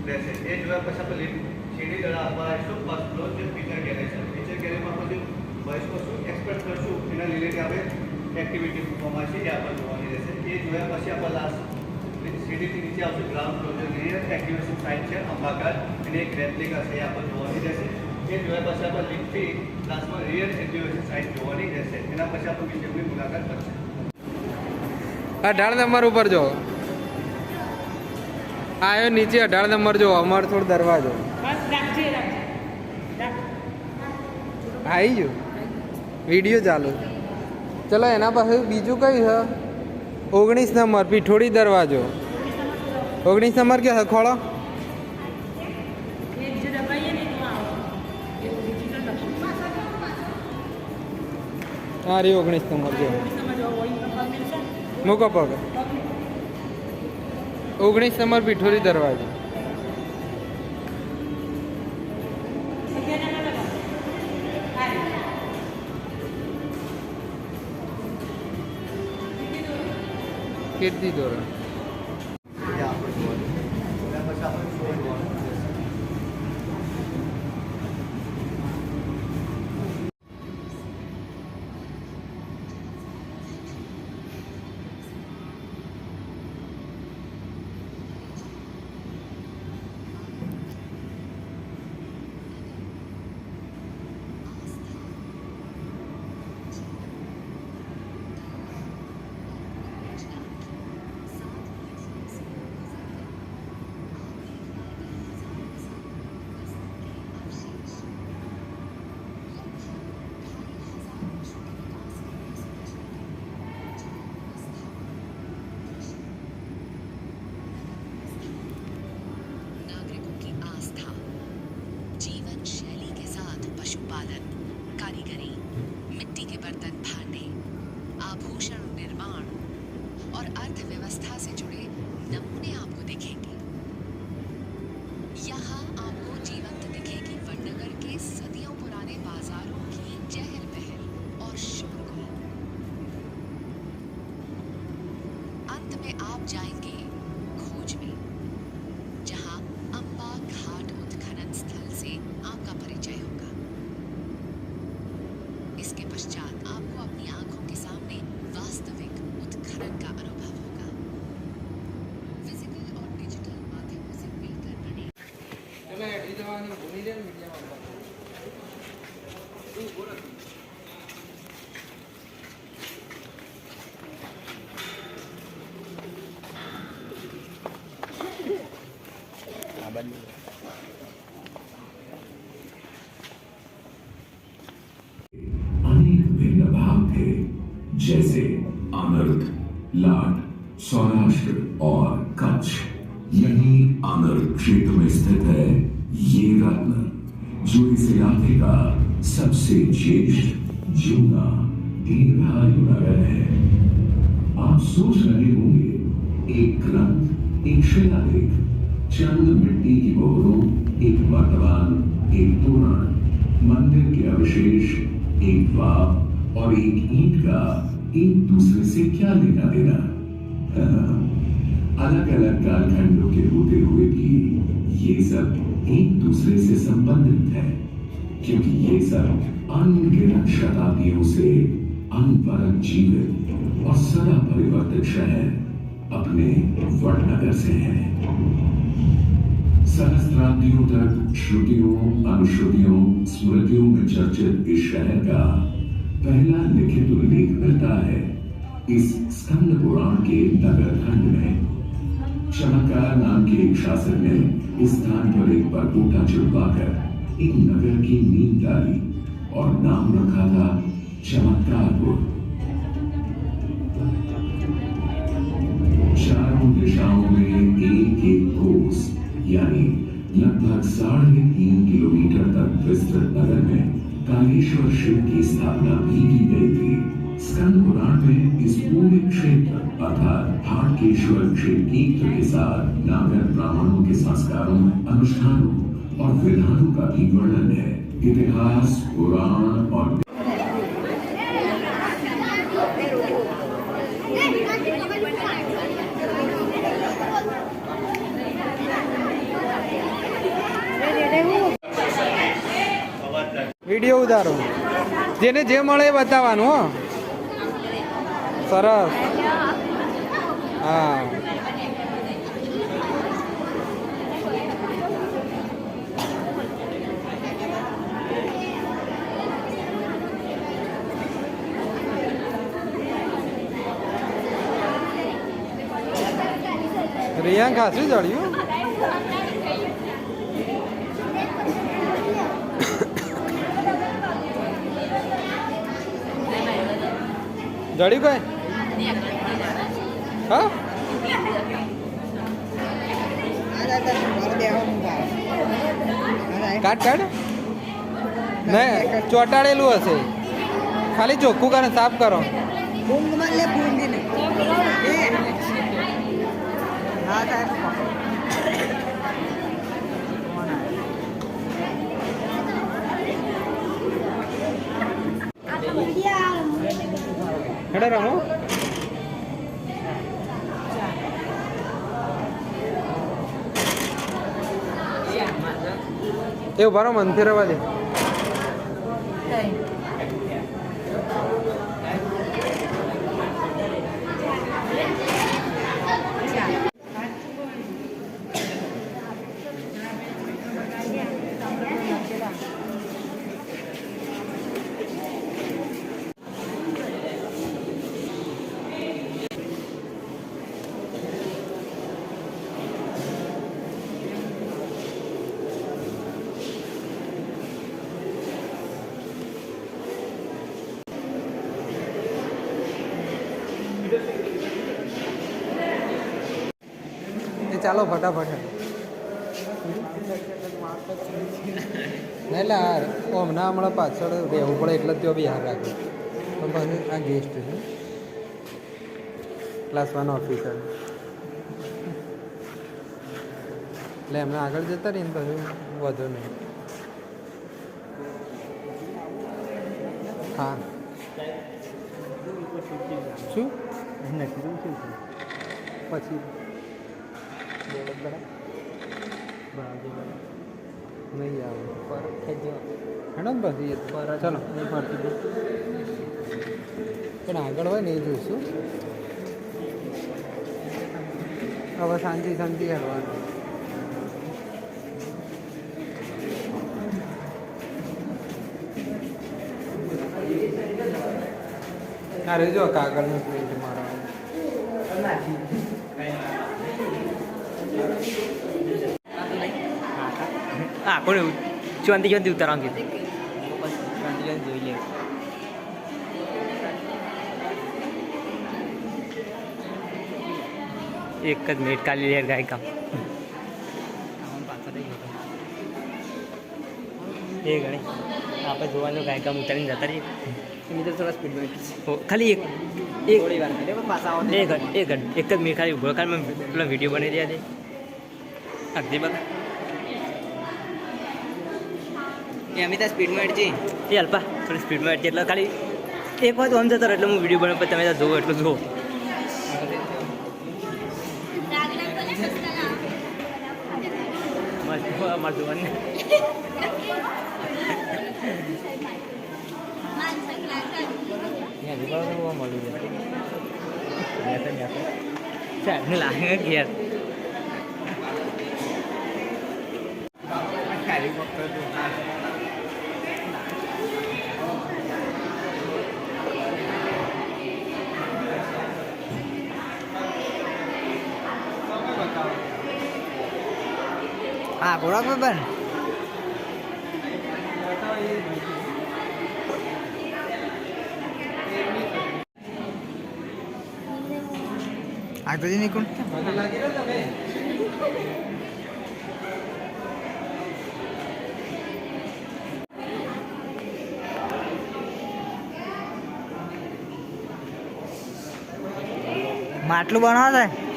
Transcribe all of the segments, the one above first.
રહેશે. એ જોયા પછી આપણે સીડી દ્વારા આપવા આવીશું ફર્સ્ટ ફ્લોર જે ફીચર ગેરેજ છે. ફીચર ગેરેજમાં આપણે જે વોઇસમાં શું એક્સપેક્ટ કરશું એના રિલેટેડ આપણે એક્ટિવિટી મૂકવામાં છે એ આપણે જોવાની રહેશે. એ જોયા પછી આપણે લાસ્ટ સીડીથી નીચે આવશે ગ્રાઉન્ડ ફ્લોર જે રિયર એક્ટિવેશન સાઇટ છે અંબાકાર એની એક રેપ્લિકા છે એ આપણે જોવાની રહેશે. એ જોયા પછી આપણે લિફ્ટથી લાસ્ટમાં રિયર એક્ટિવેશન સાઇટ જોવાની રહેશે. એના પછી આપણે મ્યુઝિયમની મુલાકાત કરશે. 18 નંબર ઉપર જો આયો નીચે 18 નંબર જો અમરથોડ દરવાજો આવી ગયો વિડીયો ચાલુ. ચલો એના પાસે બીજું કયું છે 19 નંબર પીઠોડી દરવાજો. 19 નંબર કે ખોળો હા રે 19 નંબર જો મૂકો પગ 19 નંબર પીઠોરી દરવાજો. કીર્તિ ધોરણ એ આપણે જોવાનું. એના પછી આપણે શો જોવાનું રહેશે. पशुपालन, कारीगरी, मिट्टी के बर्तन भांडे, आभूषण निर्माण और अर्थव्यवस्था से जुड़े नमूने आपको दिखेंगे. यहाँ आपको जीवंत दिखेगी वडनगर के सदियों पुराने बाजारों की चहल पहल और शोरगुल. अंत में आप जाएंगे खोज में, जहाँ अंबा घाट उत्खनन स्थल से आपका परिचय होगा. इसके पश्चात आपको अपनी आंखों के सामने वास्तविक उत्खनन का अनुभव होगा. फिजिकल और डिजिटल माध्यमों से मिलकर बने चलो हेडी जवानी भूमि दे मीडिया में अनेक भिन्न भाग थे, जैसे अनर्थ, लाट, सौराष्ट्र और कच्छ. यही अनर्थ क्षेत्र में स्थित है ये रत्न, जो इस इलाके का सबसे ज्येष्ठ, जूना, दीर्घायु नगर है. आप सोच रहे होंगे, एक ग्रंथ, एक शिलालेख, चंद मिट्टी की मोहरों, एक वर्तमान, एक तोरण, मंदिर के अवशेष, एक वाव और एक ईंट का एक दूसरे से क्या लेना देना. अलग अलग कालखंडों के होते हुए भी ये सब एक दूसरे से संबंधित है, क्योंकि ये सब अनगिनत शताब्दियों से अनवरत जीवित और सदा परिवर्तित शहर अपने वडनगर से हैं. सहस्त्राब्दियों तक श्रुतियों, अनुश्रुतियों, स्मृतियों में चर्चित इस शहर का पहला लिखित उल्लेख मिलता है इस स्कंद पुराण के नगर खंड में. चमत्कार नाम के एक शासक ने इस स्थान पर एक परकोटा चुनवाकर एक नगर की नींव डाली और नाम रखा था चमत्कारपुर. चारों दिशाओं में एक एक कोस यानी लगभग 3.5 किलोमीटर तक विस्तृत नगर में कालेश्वर शिव की स्थापना भी की गई थी. स्कंद पुराण में इस पूरे क्षेत्र अर्थात हाटकेश्वर क्षेत्र के साथ नागर ब्राह्मणों के संस्कारों, अनुष्ठानों और विधानों का भी वर्णन है. इतिहास, पुराण और વિડીયો ઉતારો જેને જે મળે એ બતાવવાનું હો સરસ હા રિયા ખાસું જડ્યું જડ્યું કઈ હા કાઢ કાઢ નહીં ચોંટાડેલું હશે ખાલી ચોખ્ખું કરે સાફ કરો હેડો રમો એ ઉભા રહો મનથી રવા દે ચાલો ફટાફટ એટલે હાર હમણાં હમણાં પાછળ રહેવું પડે એટલે ત્યાં બી હાર રાખે પણ પછી આ ગેસ્ટ છે ક્લાસ 1 ઓફિસર એટલે એમને આગળ જતા રહીને પછી વધુ નહીં હા શું પછી નહીં આવે હેડો ને પછી ચાલો નહીં ફરતી પણ આગળ હોય ને એ જોઈશું હવે શાંતિ શાંતિ હરવાનું અરે જો કાગળનું પ્રિન્ટ મારા હા કોણ ચોંતી ચોંતી ઉતારવાનું કીધું ચોંતી ચોંતી જોઈ લે એક જ મિનિટ કાઢી લે ગાય કામ એ ગણે આપણે જોવાનું ગાય કામ ઉતારીને જતા રહીએ થોડા સ્પીડમાં ખાલી એક એક જ મિનિટ ખાલી ઉભો કાલ મેં પેલો વિડીયો બનાવી રહ્યા છે આગળ બકા એ અમે ત્યાં સ્પીડમાં એડ છે એ અલ્પા થોડી સ્પીડમાં એડ છે એટલે ખાલી એક વાત આમ જતો એટલે હું વિડીયો બનાવું તમે ત્યાં જોવો એટલું જુઓ અમારે જોવાનું મળ્યું લાગે ઘેર હા ઘોડા પર બન આગળ નહીં કોણ લાગી રહ્યો તમે માટલું બનાવો છે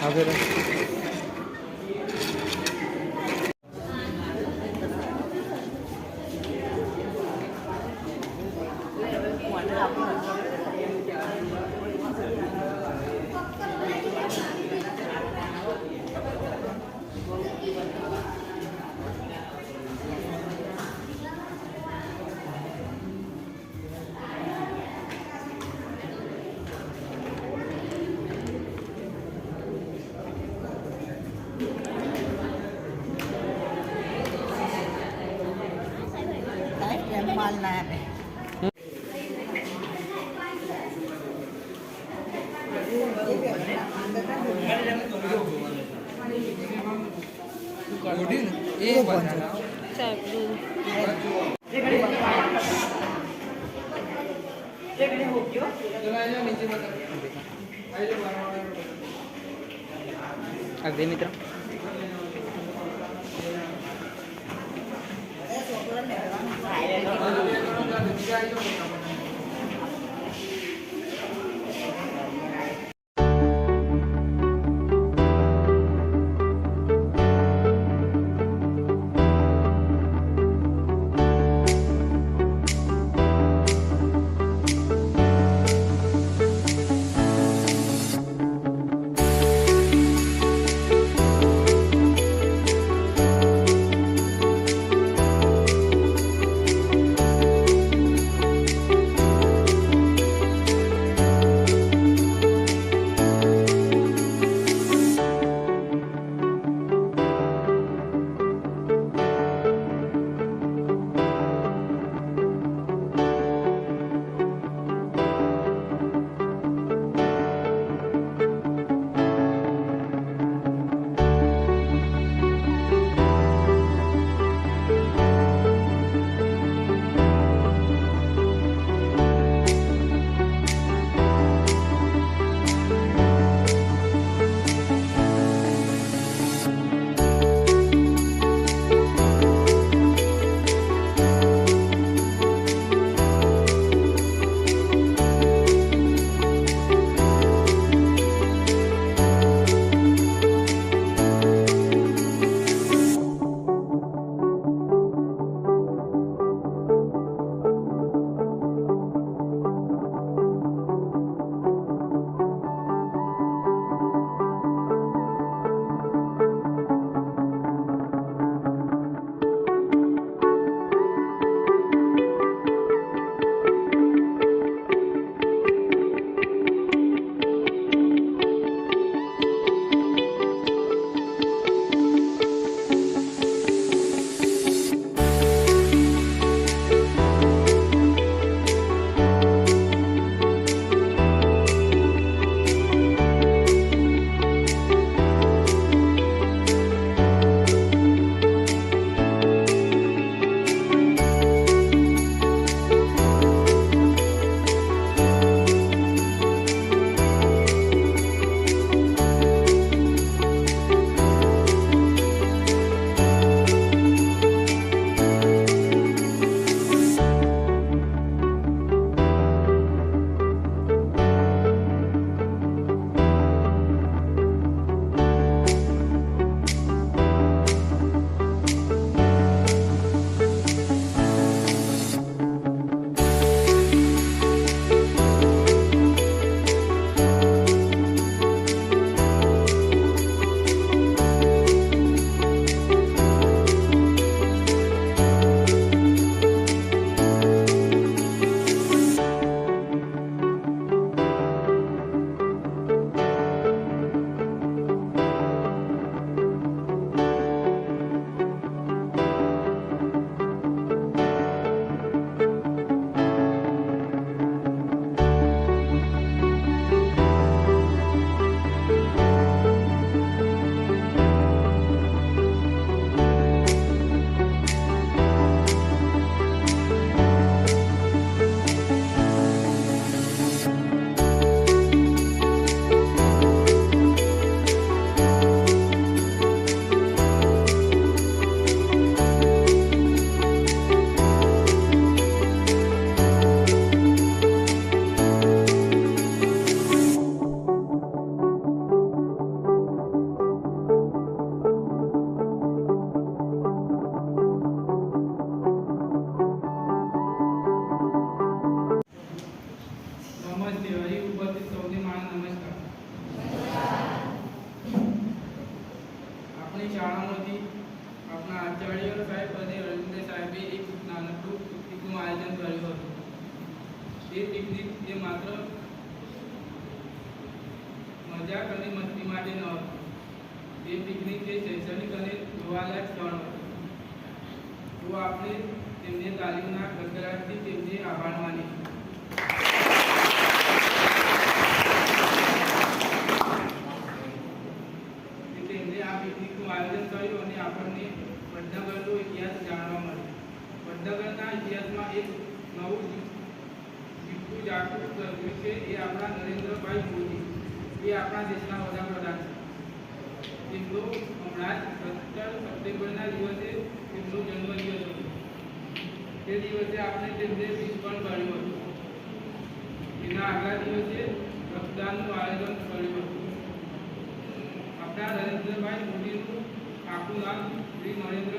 હવે माल ना है એ બધા અગદી મિત્ર એ પિકનિક એ માત્ર મજાક અને મસ્તી માટે ન હતું. એ પિકનિક એ શૈક્ષણિક અને જોવાલાયક સ્થળ હતું. તો આપણે તેમને તાલીમના ગડગડાટથી તેમને આભાર માનીએ. તેમણે આ પિકનિકનું આયોજન કર્યું અને આપણને વડનગરનો ઇતિહાસ જાણવા મળ્યો. વડનગરના ઇતિહાસમાં એક નવું જીવતું જાગૃત કર્યું છે. એ આપણા નરેન્દ્રભાઈ મોદી, એ આપણા દેશના વડાપ્રધાન છે. તેમનો હમણાં જ 17 સપ્ટેમ્બરના દિવસે તેમનો જન્મદિવસ હતો. તે દિવસે આપણે તેમને વિશ પણ કર્યું હતું. તેના આગલા દિવસે રક્તદાનનું આયોજન કર્યું હતું. આપણા નરેન્દ્રભાઈ મોદીનું આખું નામ શ્રી નરેન્દ્ર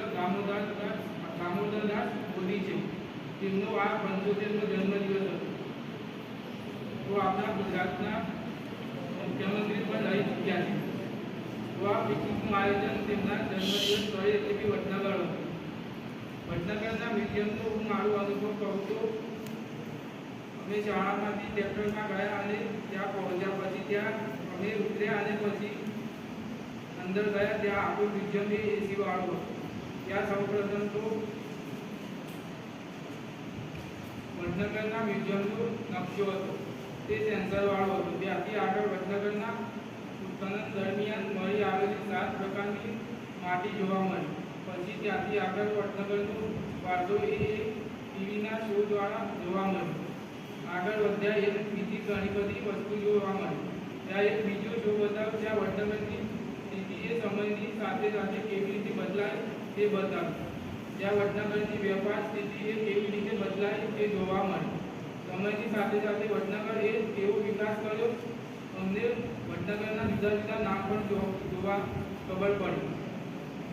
દામોદરદાસ મોદી છે. તેમનો આ 75મો જન્મદિવસ હતો. તો આપણા ગુજરાતના મુખ્યમંત્રી પણ રહી ચૂક્યા છે. તો આ પિકનિકનું આયોજન તેમના જન્મદિવસ સ્થળે એટલે કે વડનગર હતું. વડનગરના મ્યુઝિયમનો હું મારો અનુભવ કહું તો અમે શાળામાંથી ટ્રેક્ટરમાં ગયા અને ત્યાં પહોંચ્યા. પછી ત્યાં અમે ઉતર્યા અને પછી અંદર ગયા. ત્યાં આખું મ્યુઝિયમ એ એસી વાળું હતું. ત્યાં સૌપ્રથમ તો વડનગરના મ્યુઝિયમનો નકશો હતો, તે સેન્સર વાળો હતો. ત્યાંથી આગળ વડનગરના ઉત્ખનન દરમિયાન મળી આવેલી 7 પ્રકારની માટી જોવા મળી. પછી ત્યાંથી આગળ વડનગરનો વારસો એ ટીવીના શો દ્વારા જોવા મળ્યો. આગળ વધ્યા એક બીજી ઘણી બધી વસ્તુ જોવા મળી. ત્યાં એક બીજો શો બતાવ્યો, ત્યાં વડનગરની સ્થિતિ એ સમયની સાથે સાથે કેવી રીતે બદલાય તે બતાવ્યું. ત્યાં વડનગરની વેપાર સ્થિતિ એ કેવી રીતે બદલાય તે જોવા મળી. સમયની સાથે સાથે વડનગર એ કેવો વિકાસ કર્યો, અમને વડનગરના જુદા જુદા નામ પણ જોવા ખબર પડી.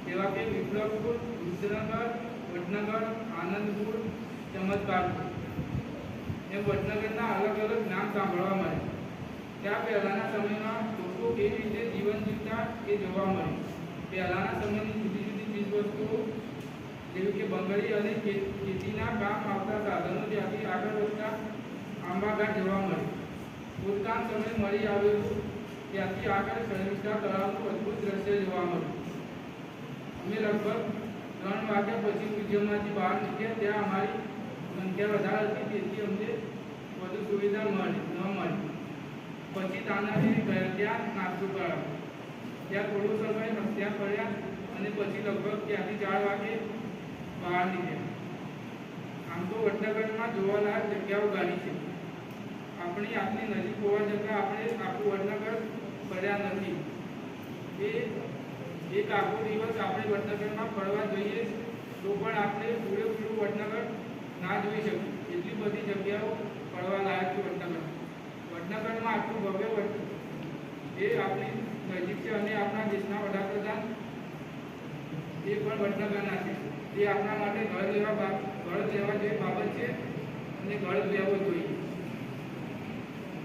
જેવા કે વિપ્લવપુર, વિસનગર, વડનગર, આનંદપુર, ચમત્કારપુર એમ વડનગરના અલગ અલગ નામ સાંભળવા મળે. ત્યાં પહેલાંના સમયમાં લોકો કેવી રીતે જીવન જીવતા એ જોવા મળે. પહેલાંના સમયની જુદી જુદી ચીજવસ્તુઓ જેવી કે બંગડી અને ખેતીના કામ આવતા સાધનો ત્યાંથી આગળ વધતા આંબાઘાટ જોવા મળે. ભૂતકાળ સમય મળી આવેલું ત્યાંથી આગળ શર્મિષ્ઠા તળાવનું અદ્ભુત દ્રશ્ય જોવા મળ્યું. અમે લગભગ 3 વાગ્યા પછી મ્યુઝિયમમાંથી બહાર નીકળ્યા. ત્યાં અમારી સંખ્યા વધારે હતી, તેથી અમને વધુ સુવિધા ન મળી. પછી તાનાજી ગયા, ત્યાં નાસ્તો કરાવ્યો. ત્યાં થોડો સમય હસ્યા કર્યા અને પછી લગભગ ત્યાંથી 4 વાગે બહાર નીકળ્યા. આમ તો વડનગરમાં જોવાલાયક જગ્યાઓ ઘણી છે. આપણી આટલી નજીક હોવા છતાં આપણે આખું વડનગર ફર્યા નથી. એક આખો દિવસ આપણે વડનગરમાં ફરવા જઈએ તો પણ આપણે પૂરેપૂરું વડનગર ના જોઈ શકીએ. એટલી બધી જગ્યાઓ ફરવા લાયક છે વડનગર. વડનગરમાં આટલું ભવ્ય એ આપણી નજીક છે અને આપણા દેશના વડાપ્રધાન એ પણ વડનગરના છે. એ આપણા માટે ઘર લેવા જેવી બાબત છે અને ઘર લેવું જોઈએ.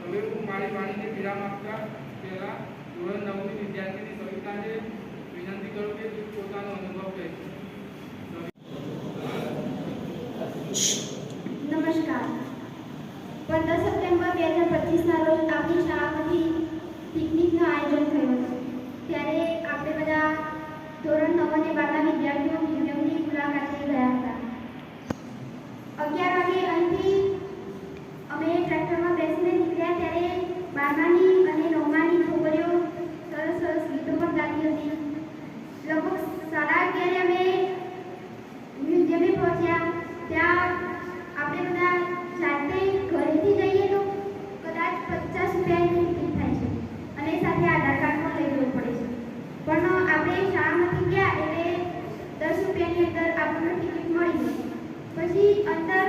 હવે હું મારી વાણીને વિરામ આપતા પહેલાં ધોરણ 9ની વિદ્યાર્થીની સવિતાને વિનંતી કરું કે પોતાનો અનુભવ કહે. નમસ્કાર. 15 સપ્ટેમ્બર 2025ના રોજ આપણી શાળામાંથી પિકનિકનું આયોજન થયું હતું. ત્યારે આપણે બધા ધોરણ 9 અને 12ના વિદ્યાર્થીઓ મ્યુઝિયમની મુલાકાતે ગયા હતા. 11 વાગે અહીંથી અમે ટ્રેક્ટરમાં બેસીને નીકળ્યા. ત્યારે 12માની અને 9માની છોકરીઓ સરસ સરસ ગીતો પણ ગાતી હતી. લગભગ 11:30 અમે મ્યુઝિયમે પહોંચ્યા. ત્યાં આપણે બધા જાતે ઘરેથી જઈએ તો કદાચ 50 રૂપિયાની ટિકિટ થાય છે અને સાથે આધાર કાર્ડ પણ લઈ જવું પડે છે. પણ આપણે શાળામાંથી ગયા એટલે 10 રૂપિયાની અંદર આપણને ટિકિટ મળી ગઈ. પછી અંદર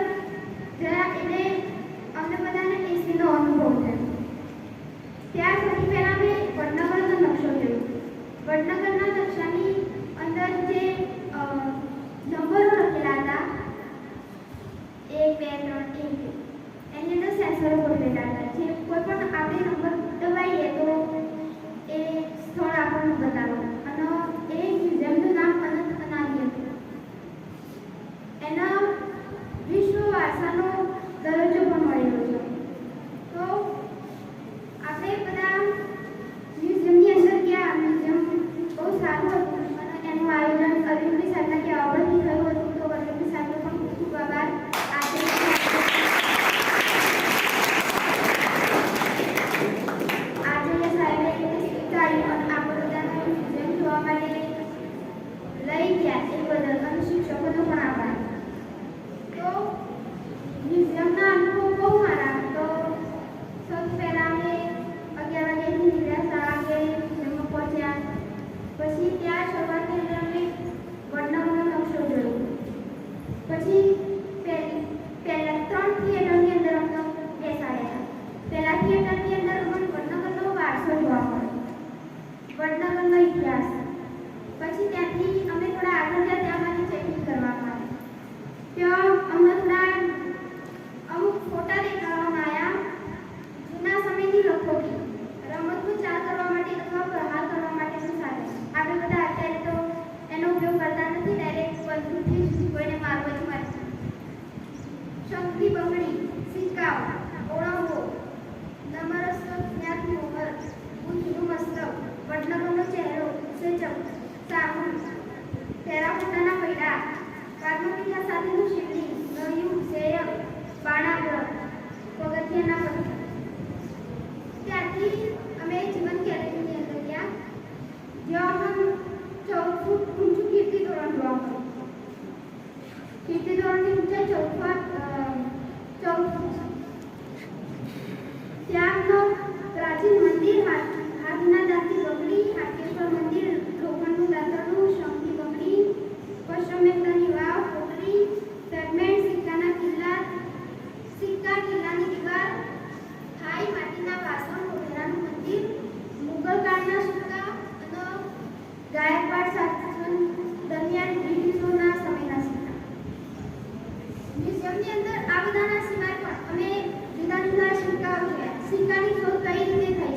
સિક્કાની શોધ કઈ રીતે થઈ?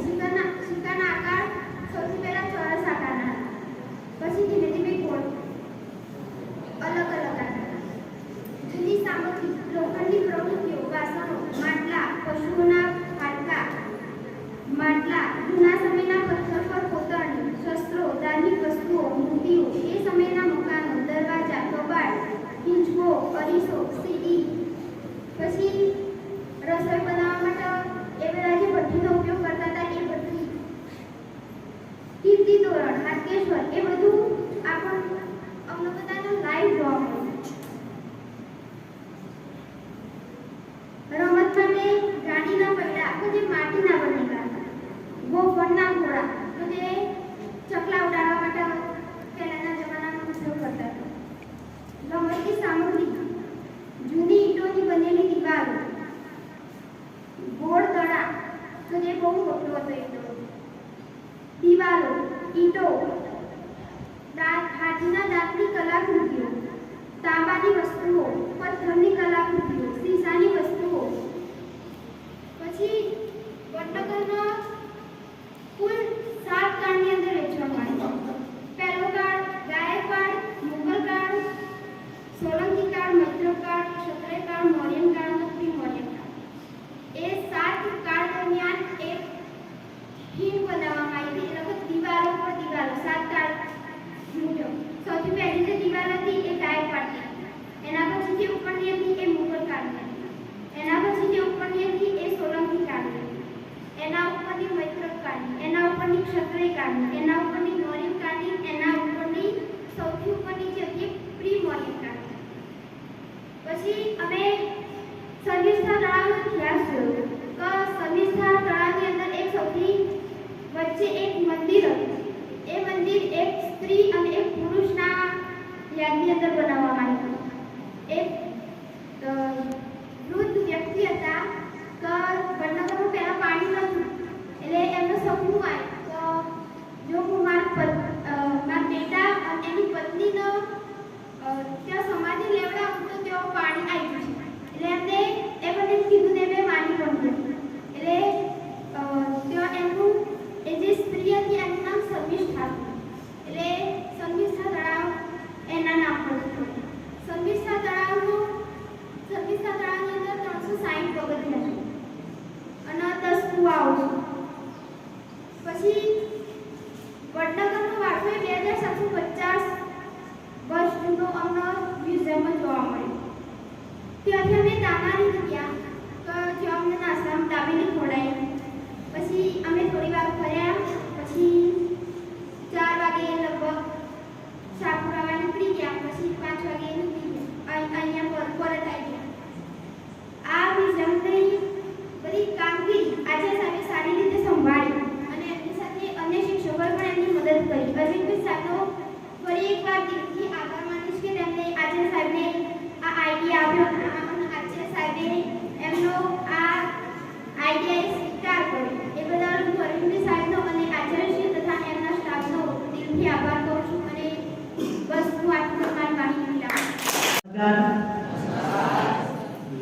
સિક્કાના આકાર સૌથી પહેલા ચોરસ આકારના હતા. પછી ધીમે ધીમે ગોળ, અલગ અલગ આકાર. જૂની સામગ્રી, લોખંડની પ્રવૃત્તિઓ, વાસણો, માટલા, પશુઓના હાડકા, માટલા, જૂના સમયના પથ્થર પર કોતરણી, શસ્ત્રો, ધાર્મિક વસ્તુઓ, મૂર્તિઓ, એ સમયના મકાનો, દરવાજા, કબાટ, હિંચકો, અરીસો, સીડી. પછી રસોઈ બનાવવા માટે એ બધા જે ભઠ્ઠીનો ઉપયોગ કરતા હતા એ ભઠ્ઠી, કીર્તિ તોરણ, હાટકેશ્વર, એ બધું અમને બધાને લાઈવ જોવા મળે. રમત માટે ગાડીના પૈડા તો જે માટીના બનેલા હતા, ગોફણના ઘોડા તો જે ચકલા ઉડાડવા માટે પહેલાના જમાનામાં ઉપયોગ કરતા હતા. રમતની સામગ્રી, જૂની ઈંટોની બનેલી દિવાલો, ગોળ દડા તો જે બહુ મોટો હતો ઈંટો, દિવાલો, ઈંટો, હાથીના દાંતની કલાકૃતિઓ, તાંબાની વસ્તુઓ, પથ્થરની કલાકૃતિઓ, શીશાની વસ્તુઓ. પછી વડનગરમાં કુલ 7 કાળની અંદર વહેંચવામાં આવે. પહેલો કાળ ગાયકવાડ, મુગલ કાળ, સોલંકી કાળ, મૈત્ર કાળ, ક્ષત્રિય કાળ, મૌર્યન કાળ અને પ્રી-મૌર્યન કાળ. એ 7 કાળ દરમિયાન એક થીમ બનાવવામાં આવી હતી. એટલે કે દિવાલો પર દિવાલો 7 કાળ મુજબ. સૌથી પહેલી જે દિવાલ હતી એ ગાયકવાડની, એના પછી જે ઉપરની હતી એ મુગલ કાળની, એના પછી જે ઉપરની હતી એ સોલંકી કાળની, એના ઉપરની મૈત્ર કાળની, એના ઉપરની ક્ષત્રિય કાળની, એના ઉપરની મૌર્યન કાળની, એના ઉપરની સૌથી ઉપરની જે હતી પ્રી-મૌર્યન કાળની. પછી અમે સર્વિસ્થા તળાવનો ઇતિહાસ જોયો તો સર્વિસ્થા તળાવની અંદર એક સૌથી વચ્ચે એક મંદિર હતું. એ મંદિર એક સ્ત્રી અને એક પુરુષના યાદની અંદર બનાવવામાં આવ્યું. એક વૃદ્ધ વ્યક્તિ હતા તો વડનગરમાં પહેલા પાણી નહોતું, એટલે એમનું સપનું આવ્યું તો જો હું મારા બેટા અને એની પત્નીનો ત્યાં સમાધિ લેવડાવું તો તેઓ પાણી આવી જશે. એટલે એમને એ બધું કીધું ને મેં માની પણ લીધું. એટલે ત્યાં એમનું એ જે સ્ત્રી હતી એનું નામ શર્મિષ્ઠા હતું. એટલે શર્મિષ્ઠા તળાવ એના નામ પર શર્મિષ્ઠા તળાવની અંદર 360 પગથિયા છે અને 10 કુવાઓ છે. પછી વડનગરનો વારસો એ 2750 વર્ષ જૂનો અમને મ્યુઝિયમમાં જોવા મળ્યો. ત્યાંથી અમે દાનારી ગયા તો જ્યાં અમને નાસ્તામાં દાબેલી ખવડાવી. પછી અમે થોડી વાર ફર્યા. પછી 4 વાગે લગભગ સાપુરાવા નીકળી ગયા. પછી 5 વાગે નીકળી ગયા, અહીંયા પરત આવી ગયા. આ મ્યુઝિયમની બધી કામગીરી આજે સાહેબે સારી રીતે સંભાળી અને એમની સાથે અન્ય શિક્ષકોએ પણ એમની મદદ કરી. અરવિંદભાઈ સાહેબનો ફરી એકવાર દિલથી આભાર માનીશ કે તેમણે આજે સાહેબને આ આઈડિયા આપ્યો અને આજે સાહેબે એમનો આ આઈડિયા સ્વીકાર કર્યો. એ બદલ હું અરવિંદભાઈ સાહેબનો અને આચાર્યશ્રી તથા એમના સ્ટાફનો દિલથી આભાર કરું છું અને બસ હું આટલું મારી માહિતી આપું.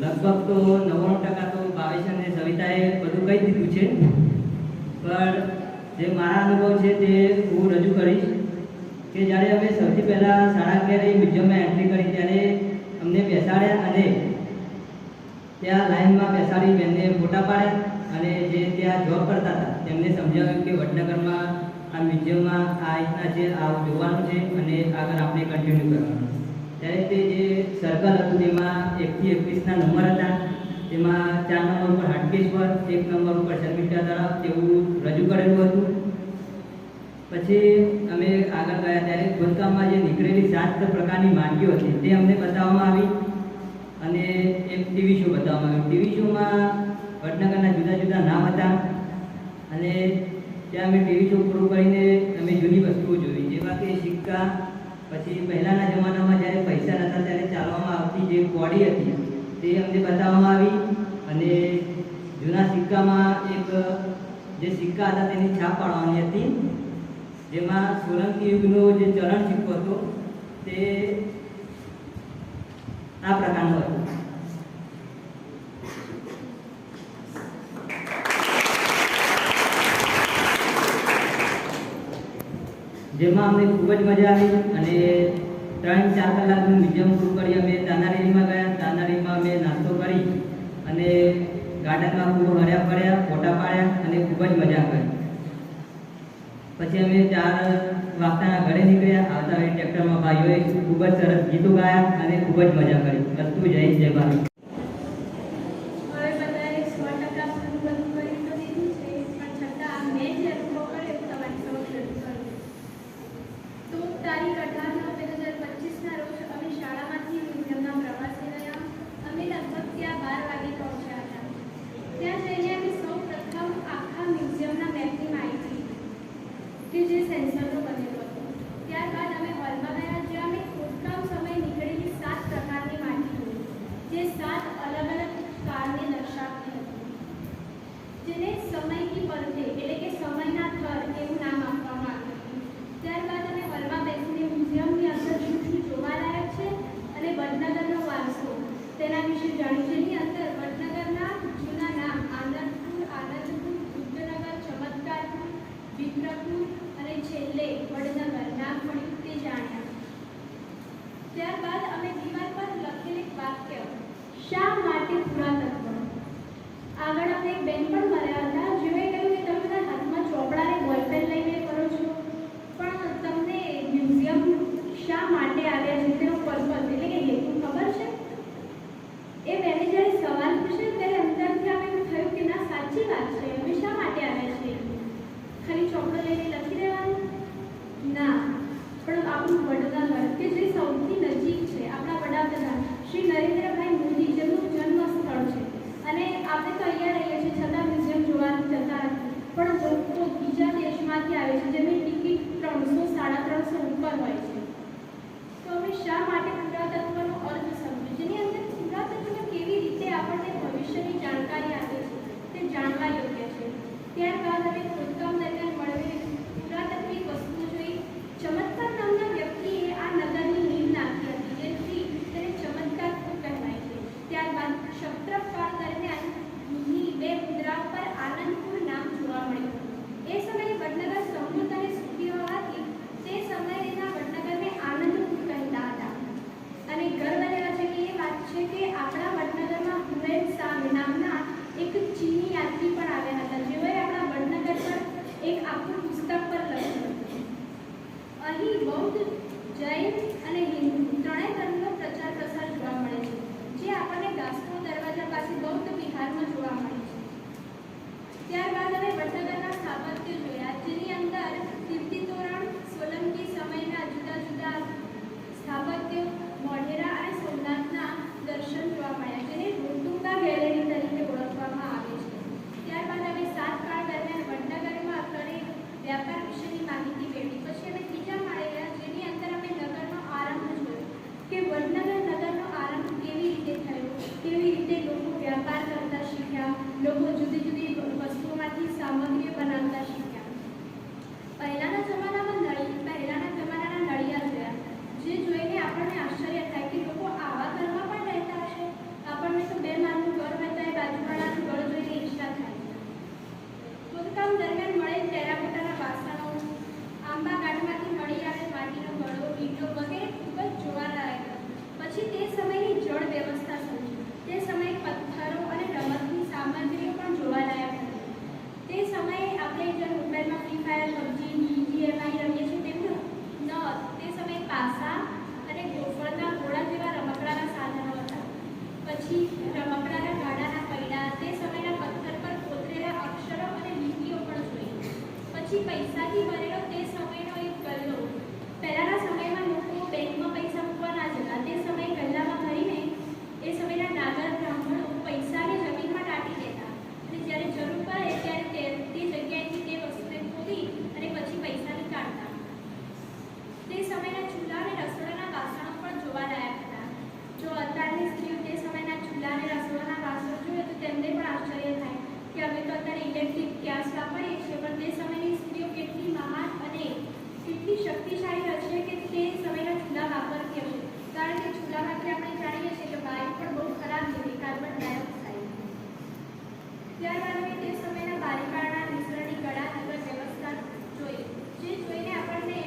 લગભગ તો 99% તો ભાવેશ અને સવિતાએ બધું કહી દીધું છે, પણ જે મારા અનુભવ છે તે હું રજૂ કરીશ. કે જ્યારે અમે સૌથી પહેલાં શાળા ક્યારે મ્યુઝિયમમાં એન્ટ્રી કરી ત્યારે અમને બેસાડ્યા અને ત્યાં લાઈનમાં બેસાડી બેનને ફોટા પાડ્યા અને જે ત્યાં જોબ કરતા હતા તેમને સમજાવ્યું કે વડનગરમાં આ મ્યુઝિયમમાં આ રીતના છે, આ જોવાનું છે અને આગળ આપણે કન્ટિન્યુ કરવાનું. ત્યારે તે જે સર્કલ હતું તેમાં 1 થી 21ના નંબર હતા. તેમાં 4 નંબર ઉપર હાટકેશ્વર, 1 નંબર ઉપર શર્મિષ્ઠા તળાવ તેવું રજૂ કરેલું હતું. પછી અમે આગળ ગયા ત્યારે ખોદકામમાં જે નીકળેલી 7 પ્રકારની વાનગીઓ હતી તે અમને બતાવવામાં આવી અને એક ટીવી શો બતાવવામાં આવ્યો. ટીવી શોમાં વડનગરના જુદા જુદા નામ હતા અને ત્યાં અમે ટીવી શો પૂરું કરીને અમે જૂની વસ્તુઓ જોઈ, જેવા કે સિક્કા. પછી પહેલાંના જમાનામાં જ્યારે પૈસા નહોતા ત્યારે ચાલવામાં આવતી જે કોડી હતી તે અમને બતાવવામાં આવી અને જૂના સિક્કામાં એક જે સિક્કા હતા તેની છાપ પાડવાની હતી, જેમાં સોલંકી યુગનો જે ચલણ સિક્કો હતો તે આ પ્રકારનો હતો. જેમાં અમને ખૂબ જ મજા આવી અને 3-4 કલાકનું મ્યુઝિયમ પૂરું કરી અમે તાનારીમાં ગયા. તાનારીમાં અમે નાસ્તો કરી અને ગાર્ડનમાં ખૂબ હર્યા ફર્યા, ફોટા પાડ્યા અને ખૂબ જ મજા કરી. પછી અમે 4 વાગતાના ઘરે નીકળ્યા. આવતા વેળે ટ્રેક્ટરમાં ભાઈઓએ ખૂબ જ સરસ ગીતો ગાયા અને ખૂબ જ મજા કરી. અસ્તુ જય હિન્દ, જય ભારત. હવે બધાએ 100% બધું કરી તો દીધું છે, પણ છતાં મેં જે અનુભવ કર્યો તમારી સમક્ષ રજૂ કરું. તો તારીખ 18/9/2025ના રોજ અમે શાળામાંથી મ્યુઝિયમના પ્રવાસે ગયા. અમે લગભગ ત્યાં 12 વાગે પહોંચ્યા હતા. ત્યાં જઈને અમે સૌ પ્રથમ આખા મ્યુઝિયમના મેપની માહિતી કે જે સેન્સરનો બનેલો હતો. ત્યારબાદ અમે હોલમાં ગયા, જ્યાં અમે ખોદકામ સમયે નીકળેલી 7 પ્રકારની માટી જોઈ, જે 7 અલગ અલગ કાળને દર્શાવતી હતી, જેને સમયની પરથે એટલે કે સમયના થર એવું નામ આપવામાં આવ્યું હતું. ત્યારબાદ અમે હોલમાં બેસીને મ્યુઝિયમની અંદર શું શું જોવાલાયક છે અને વડનગરનો વારસો તેના વિશે જાણ્યું. જેની અંદર વડનગરના જૂના નામ આનંદપુર, બુદ્ધનગર, ચમત્કારપુર, વિપ્રપુર અને છેલ્લે વડનગર નામ મળ્યું તે જાણ્યા. ત્યારબાદ અમે દિવાલ પર લખેલ એક વાક્ય શા માટે પુરાતત્વ, આગળ અમે એક બેન પણ મળ્યા હતા જેઓએ કહ્યું કે તમે બધા હાથમાં ચોપડા અને બોલપેન લઈને ફરો છો, પણ તમને મ્યુઝિયમ શા માટે આવ્યા છે તેનો પર્પઝ એટલે કે હેતુ ખબર છે? એ બેને જ્યારે સવાલ પૂછ્યો ત્યારે અંદરથી અમે એવું થયું કે ના, સાચી વાત છે, અમે શા માટે આવ્યા છીએ? ખાલી ચોપડો લઈને લખી દેવાનું? ના, પણ આપણું વડનગર કે જે સૌથી નજીક છે, આપણા વડાપ્રધાન શ્રી નરેન્દ્રભાઈ મોદી જેમનું જન્મ સ્થળ છે અને આપણે તો અહીંયા રહીએ છીએ છતાં મ્યુઝિયમ જોવા જતા નથી, પણ લોકો બીજા દેશમાંથી આવે છે જેમની ટિકિટ 300-350 ઉપર હોય છે. તો અમે શા માટે પુરાતત્વનો અર્થ સમજ્યું, જેની અંદર પુરાતત્વ કેવી રીતે આપણને ભવિષ્યની જાણકારી આપે છે તે જાણવા યોગ્ય છે. ત્યારબાદ અમે ખોદકામ દરમિયાન મળેલી પુરાતત્વિક વસ્તુઓ જોઈ. ચમત્કાર નામના વ્યક્તિએ આ નગરની નીંવ નાખી હતી, જેથી તેને ચમત્કારપુર કહેવાય છે. ત્યારબાદ ક્ષત્રપકાળ દરમિયાન ની 2 મુદ્રાઓ પર આનંદપુર નામ જોવા મળ્યું. એ સમયે વડનગર સમૃદ્ધ અને સુખી હોવાથી તે સમયના વડનગરને આનંદપુર કહેતા હતા. અને ગર્વ લેવા જેવી એ વાત છે કે આપણા વડનગરમાં હુએન સાંગ નામના એક ચીની યાત્રી પણ આવ્યા હતા, જેઓએ આપણા વડનગર પર એક આખું પુસ્તક પર લખ્યું હતું. અહીં બૌદ્ધ, જૈન અને હિન્દુ ત્રણેય ધર્મનો પ્રચાર પ્રસાર જોવા મળે છે, જે આપણને ગાસ્તો દરવાજા પાસે બૌદ્ધ વિહારમાં જોવા મળે છે. ત્યારબાદ અમે વડનગરના સ્થાપત્ય જોયા, જેની અંદર કીર્તિ તોરણ, સોલંકી સમયના જુદા જુદા સ્થાપત્યો, મોઢેરા અને સોમનાથના દર્શન જોવા મળ્યા, જેને રોટુંગા ગેલેરી તરીકે ઓળખવામાં આવે છે. ત્યારબાદ અમે 7 કાળ દરમિયાન વડનગરમાં કરેલ વ્યાપાર વિશેની માહિતી મેળવી. પછી અમે ત્રીજા માળે ગયા, જેની અંદર અમે નગરનો આરંભ જોયો કે વડનગર નગરનો આરંભ કેવી રીતે થયો, કેવી રીતે લોકો વ્યાપાર કરતા શીખ્યા, લોકો જુદી જુદી વસ્તુઓમાંથી સામગ્રીઓ બનાવતા શીખ્યા. પહેલાના જમાનાના નળિયા જોયા, જે જોઈને આપણને આશ્ચર્ય થાય કે લોકો આવા ઘરમાં પણ રહેતા હશે. આપણને તો 2 માળનું ઘર હોય તો એ બાજુવાળાનું ઘર જોઈને ઈચ્છા થાય છે. ખોદકામ દરમિયાન મળેલ ટેરાકોટાના વાસણો, આંબા ઘાટમાંથી મળી આવેલ માટીનો ઘડો, ઈંટો વગેરે ખૂબ જ જોવાલાયક હતા. પછી તે સમયની જળ વ્યવસ્થા સમજી. તે સમયે પથ્થરો અને રમતની સામગ્રીઓ પણ જોવાલાયક હતી. તે સમયે આપણે જે મોબાઈલમાં ફ્રી ફાયર, પબજી, BGMI રમીએ છીએ તેમનું ન હતું. તે સમયે પાસા અને ગોફળના ઘોડા જેવા રમકડાના સાધનો હતા. પછી રમકડાના ગાડાના પૈડા, તે સમયના પથ્થર પર કોતરેલા અક્ષરો અને લીટીઓ પણ જોઈ. પછી પૈસાથી ભરેલો તે સમયનો એક ગલ્લો. પહેલાંના સમયમાં લોકો બેંકમાં પૈસા મૂકવા ના જતા, તે સમયે ગલ્લામાં ભરીને એ સમયના નાગર બ્રાહ્મણો પૈસાને જમીનમાં દાટી દેતા અને જ્યારે જરૂર પડે ત્યારે તે જગ્યાએથી તે વસ્તુને ખોદી અને પછી પૈસા નીકાળતા. તે સમયના ચૂલા અને રસોડાના વાસણો પણ જોવાલાયક હતા. જો અત્યારની સ્ત્રીઓ તે સમયના ચૂલા અને રસોડાના વાસણો જોઈએ તો તેમને પણ આશ્ચર્ય થાય કે અમે તો અત્યારે ઇલેક્ટ્રિક ગેસ વાપરીએ છીએ, પણ તે સમયની સ્ત્રીઓ કેટલી મહાન અને કેટલી શક્તિશાળી હશે કે તે સમયના ચૂલા વાપરતી હશે. કારણ કે ચૂલામાંથી આપણે જાણીએ છીએ કે વાયુ પણ બહુ ખરાબ છે, કાર્બન ડાયોક્સાઇડ. ત્યારબાદ અમે તે સમયના બારીકાળના મિશ્રણની કળા નગર વ્યવસ્થા જોઈ, જે જોઈને આપણને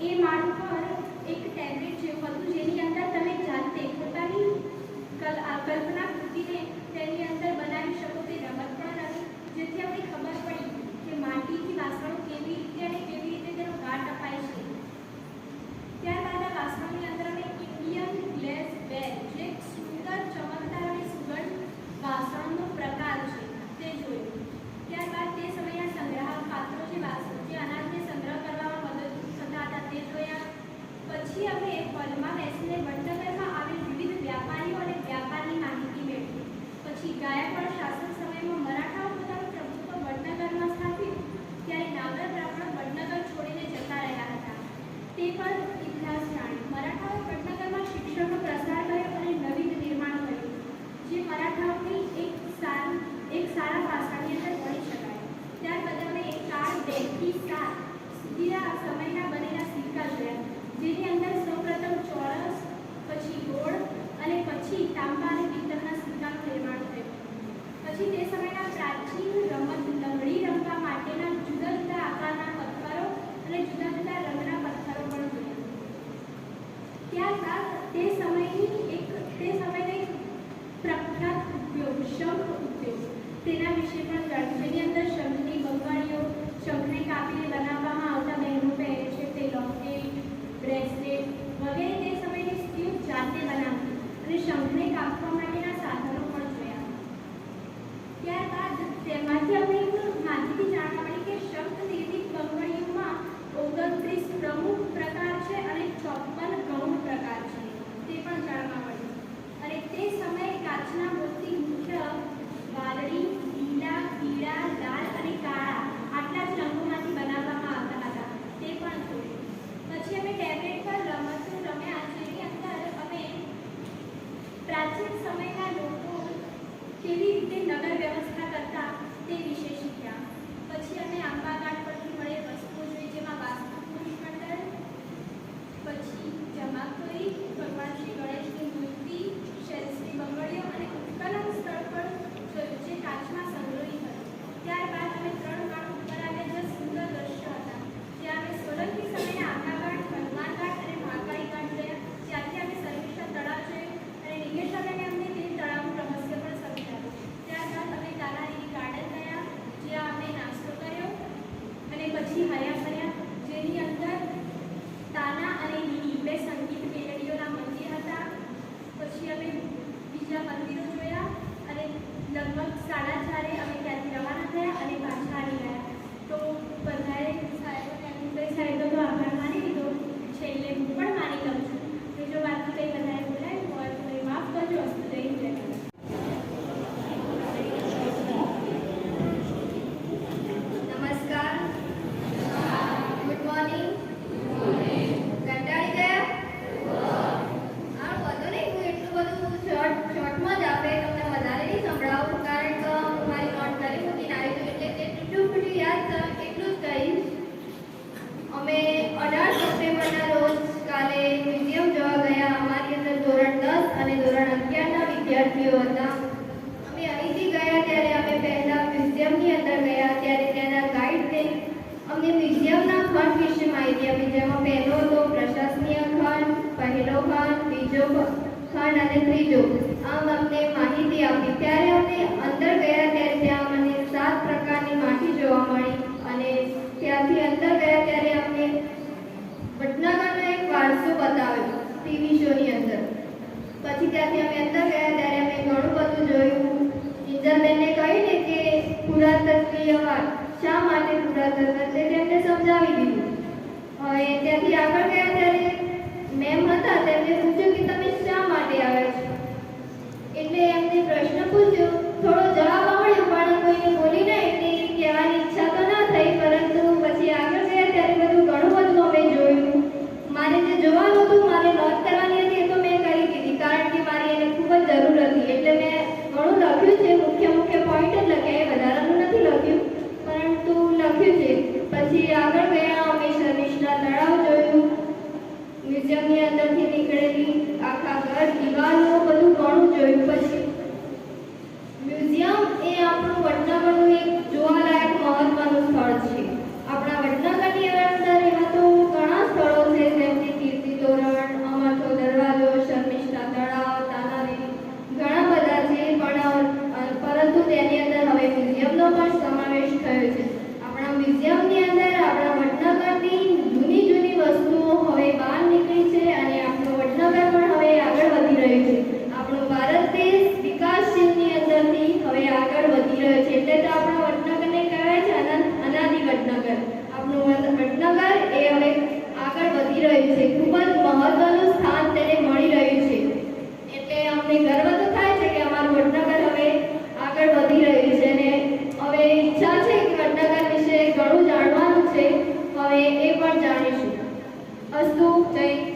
એ માળ પર એક ટેબ્લેટ જેવું હતું જેની અંદર તમે જાતે પોતાની કલ્પના કૃતિને તેની અંદર બનાવી શકો તે રમત પણ હતી, જેથી અમને ખબર પડી કે માટીથી વાસણો કેવી રીતે અને કેવી રીતે તેનો ઘાટ અપાય છે. ત્યારબાદ આ વાસણોની અંદર અમે ઇન્ડિયન ગ્લેસ વેર જે સુંદર ચમકદાર અને સુગંધ વાસણનો પ્રકાર છે તે જોયું. ત્યારબાદ તે સમયના સંગ્રાહક પાત્રો જે અનાજને સંગ્રહ કરવામાં મદદરૂપ થતા હતા તે જોયા. પછી અમે હોલમાં બેસીને વડનગરમાં આવેલ વિવિધ વ્યાપારીઓ અને વ્યાપારની માહિતી મેળવી. પછી ગાયકવાડ શાસન સમયમાં મરાઠાઓ પોતાનું પ્રભુત્વ વડનગરમાં સ્થાપ્યું ત્યારે નાગર બ્રાહ્મણો વડનગર છોડીને જતા રહ્યા હતા તે પણ ઇતિહાસ જાણ્યો. મરાઠાઓએ વડનગરમાં શિક્ષણનો પ્રસાર કર્યો અને નવીન નિર્માણ કર્યું જે મરાઠાઓની એક સારા ભાષાની અંદર ભણી શકાય. ત્યારબાદ અમે એક કાળ 2 થી 7 સુધીના સમયના બનેલા સિક્કા જોયા જેની અંદર સૌપ્રથમ ચોરસ, પછી ગોળ અને પછી તાંબા અને પિત્તળના સિક્કાનું નિર્માણ થયું. પછી તે સમયના પ્રાચીન રમત લંગડી રમવા માટેના જુદા જુદા આકારના પથ્થરો અને જુદા જુદા રંગના પથ્થરો પણ જોયા. ત્યારબાદ તે સમયનો એક પ્રખ્યાત ઉદ્યોગ શંખ ઉદ્યોગ તેના વિશે પણ જાણ્યું જેની અંદર શંખની બંગડીઓ, શંખને કાપીને બનાવવામાં આવતા બહેનો પહેરે છે તે લોકેટ, બ્રેસલેટ વગેરે તે સમયની સ્ત્રીઓ જાતે બનાવતી અને શંખને કાપવા માટેના સાધનો પણ જોયા. ત્યારબાદ તેમાંથી અમને એક માહિતી જાણવા મળી કે શંખ નિર્મિત બંગડીઓમાં 29 પ્રમુખ પ્રકાર છે અને 54 ગૌણ પ્રકાર છે તે પણ જાણવા મળ્યું. અને તે સમયે કાચના મોતી મુખ્ય વાદળી, લીલા, પીળા, લાલ અને કાળા આટલા જ રંગોમાંથી બનાવવામાં આવતા હતા તે પણ જોયું. પછી અમે ટેબ્લેટ પર રમતો રમ્યા જેની અંદર અમે પ્રાચીન સમયના લોકો કેવી રીતે નગર વ્યવસ્થા કરતા તે વિશે શીખ્યા. પછી અમે આંબાઘાટ પરથી મળેલ વસ્તુઓ જોઈ જેમાં વાસ્તુ પુરુષ મંડળ, પછી જમાખોરી, ભગવાન શ્રી ગણેશની મૂર્તિ, શેલશ્રી બંગડીઓ અને ઉત્કલન સ્થળ પર જોયું જે કાચમાં સંગ્રહિત હતું. ત્યારબાદ અમે 3 માળ ઉપર આવ્યા જે સુંદર દ્રશ્ય હતા જ્યાં અમે સોલંકી સમયના આંબાઘાટ, હનુમાનઘાટ અને મહાકાળી ઘાટ ગયા. ત્યાંથી અમે શર્મિષ્ઠા તળાવ જોયું અને નિમેશાબેને અમને તે તળાવનું રહસ્ય પણ સમજાવ્યું. ત્યારબાદ અમે તાલારીની ગાર્ડન ગયા જ્યાં અમે નાસ્તો કર્યો અને પછી હર્યા ફર્યા જેની અંદર તાના અને લીલી 2 સંગીત મેલડીઓના મંદિર હતા. પછી અમે બીજા મંદિરો જોયા અને લગભગ 4:30 અમે ત્યાંથી રવાના થયા અને પાછા આવી ગયા. તો બધાએ સાહેબોને અનિલભાઈ સાહેબનો તો આભાર માની લીધો. છેલ્લે હું પણ માની લઉં છું કે જો વાતથી કંઈ બધાએ બોલાયું હોય તો એ માફ કરજો. અસ્તુ જય હિન્દ, જય ભારત. નમસ્કાર, ગુડ મોર્નિંગ. કંટાળી ગયા? હા, વધુ નહીં. હું એટલું બધું શોર્ટમાં જ આપણે તમને વધારે નહીં સંભળાવું કારણ કે હું મારી નોટ કરી મૂકીને આવી છું એટલે તે ટૂંકું યાદ એટલું જ કહીશ. અમે 18 સપ્ટેમ્બરના રોજ કાલે મ્યુઝિયમ જોવા ગયા. અમારી અંદર ધોરણ 10 અને ધોરણ 11ના વિદ્યાર્થીઓ હતા. અમે અહીંથી ગયા ત્યારે અમે પહેલા મ્યુઝિયમની અંદર ગયા ત્યારે ત્યાંના ગાઈડને અમને મ્યુઝિયમના ખંડ વિશે માહિતી આપી જેમાં પહેલો હતો પ્રશાસનીય ખંડ, પહેલો ખંડ, બીજો ખંડ અને ત્રીજો. આમ અમને માહિતી આપી. ત્યારે અમે અંદર ગયા ત્યારે ત્યાં મને 7 પ્રકારની માટી જોવા મળી અને ત્યાંથી અંદર ગયા ત્યારે અમને વડનગરનો એક વારસો બતાવ્યો ટીવી શોની અંદર. પછી ત્યાંથી અમે અંદર ગયા ત્યારે અમે ઘણું બધું જોયું. ઇન્દરબેનને કહીને કે પુરાતત્વીય વાત શા માટે પુરાતત્વ તે તેમને સમજાવી દીધું. હવે ત્યાંથી આગળ ગયા ત્યારે મેમ હતા તેમને પૂછ્યું કે તમે શા માટે આવ્યા છો એટલે એમને પ્રશ્ન પૂછ્યો. થોડો જવાબ આવડ્યો પણ કોઈને બોલી ના એટલે કહેવાની ઈચ્છા તો ના થઈ પરંતુ પછી આગળ ગયા ત્યારે ઘણું બધું અમે જોયું. મારે જે જોવાનું હતું મારે નોંધ કરવાની હતી એ તો મેં કરી દીધી કારણ કે મારી એને ખૂબ જ જરૂર હતી એટલે મેં ઘણું લખ્યું છે. મુખ્ય પોઈન્ટ જ લખ્યા, એ વધારાનું નથી લખ્યું પરંતુ લખ્યું છે. પછી આગળ ગયા અમે શર્મિષ્ઠા તળાવ જોયું. મ્યુઝિયમની અંદરથી નીકળેલી આખા ઘર, દિવાલો બધું ઘણું જોયું. પછી અસ્તુ જય